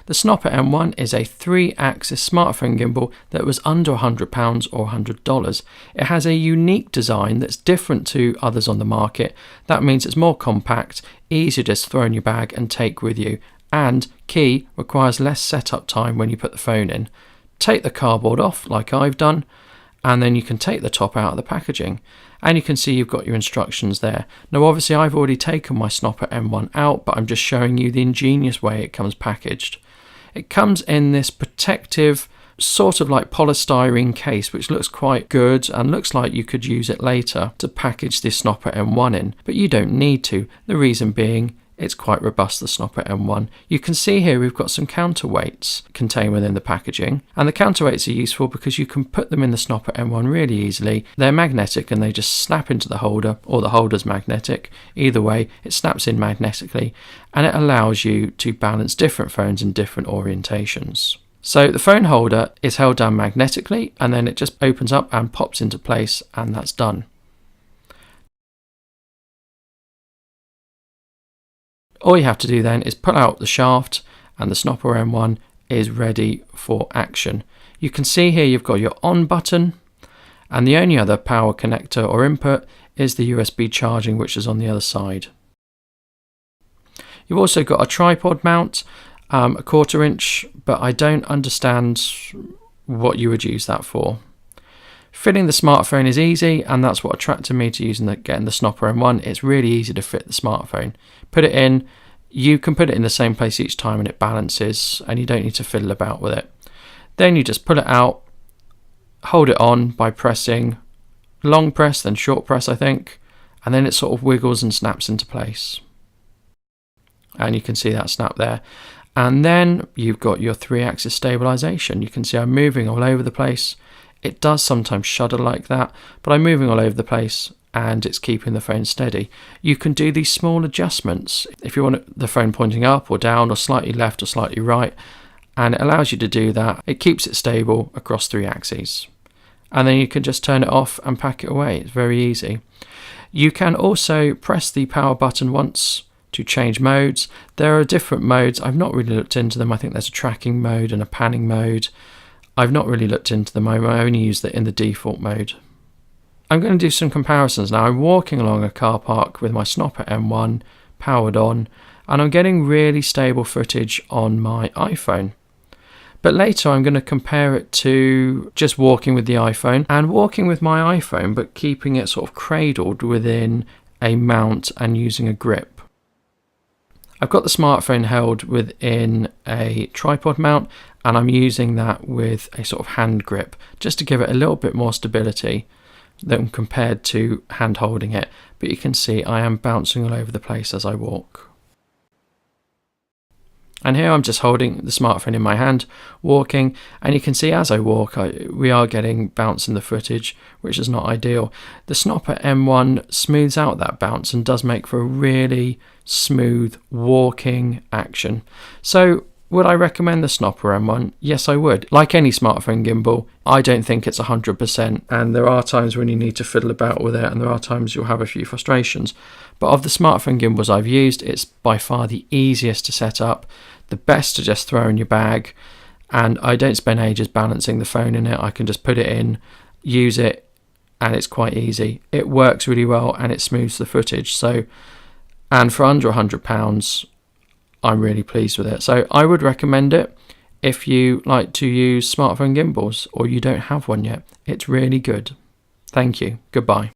The Snoppa M1 is a 3-axis smartphone gimbal that was under £100 or $100. It has a unique design that's different to others on the market. That means it's more compact, easier to just throw in your bag and take with you, and key, requires less setup time when you put the phone in. Take the cardboard off like I've done, and then you can take the top out of the packaging, and you can see you've got your instructions there. Now obviously I've already taken my Snoppa M1 out, but I'm just showing you the ingenious way it comes packaged. It comes in this protective sort of like polystyrene case, which looks quite good and looks like you could use it later to package the Snoppa M1 in, but you don't need to. The reason being, it's quite robust, the Snoppa M1. You can see here we've got some counterweights contained within the packaging, and the counterweights are useful because you can put them in the Snoppa M1 really easily. They're magnetic and they just snap into the holder, or the holder's magnetic. Either way, it snaps in magnetically, and it allows you to balance different phones in different orientations. So the phone holder is held down magnetically, and then it just opens up and pops into place, and that's done. All you have to do then is pull out the shaft, and the Snoppa M1 is ready for action. You can see here you've got your on button, and the only other power connector or input is the USB charging, which is on the other side. You've also got a tripod mount, a 1/4 inch, but I don't understand what you would use that for. Fitting the smartphone is easy, and that's what attracted me to getting the Snoppa M1. It's really easy to fit the smartphone. Put it in, you can put it in the same place each time and it balances, and you don't need to fiddle about with it. Then you just pull it out, hold it on by pressing long press, then short press I think, and then it sort of wiggles and snaps into place. And you can see that snap there. And then you've got your 3-axis stabilisation. You can see I'm moving all over the place. It does sometimes shudder like that, but I'm moving all over the place and it's keeping the phone steady. You can do these small adjustments if you want the phone pointing up or down or slightly left or slightly right, and it allows you to do that. It keeps it stable across 3 axes. And then you can just turn it off and pack it away. It's very easy. You can also press the power button once to change modes. There are different modes. I've not really looked into them. I think there's a tracking mode and a panning mode. I've not really looked into them. I only use it in the default mode. I'm going to do some comparisons now. I'm walking along a car park with my Snoppa M1 powered on, and I'm getting really stable footage on my iPhone. But later I'm going to compare it to just walking with the iPhone and walking with my iPhone, but keeping it sort of cradled within a mount and using a grip. I've got the smartphone held within a tripod mount, and I'm using that with a sort of hand grip just to give it a little bit more stability than compared to hand holding it. But you can see I am bouncing all over the place as I walk. And here I'm just holding the smartphone in my hand, walking, and you can see as I walk we are getting bounce in the footage, which is not ideal. The Snoppa M1 smooths out that bounce and does make for a really smooth walking action. So would I recommend the Snoppa M1? Yes, I would. Like any smartphone gimbal, I don't think it's 100%, and there are times when you need to fiddle about with it, and there are times you'll have a few frustrations. But of the smartphone gimbals I've used, it's by far the easiest to set up, the best to just throw in your bag, and I don't spend ages balancing the phone in it. I can just put it in, use it, and it's quite easy. It works really well and it smooths the footage. So, and for under £100, I'm really pleased with it. So I would recommend it if you like to use smartphone gimbals or you don't have one yet. It's really good. Thank you. Goodbye.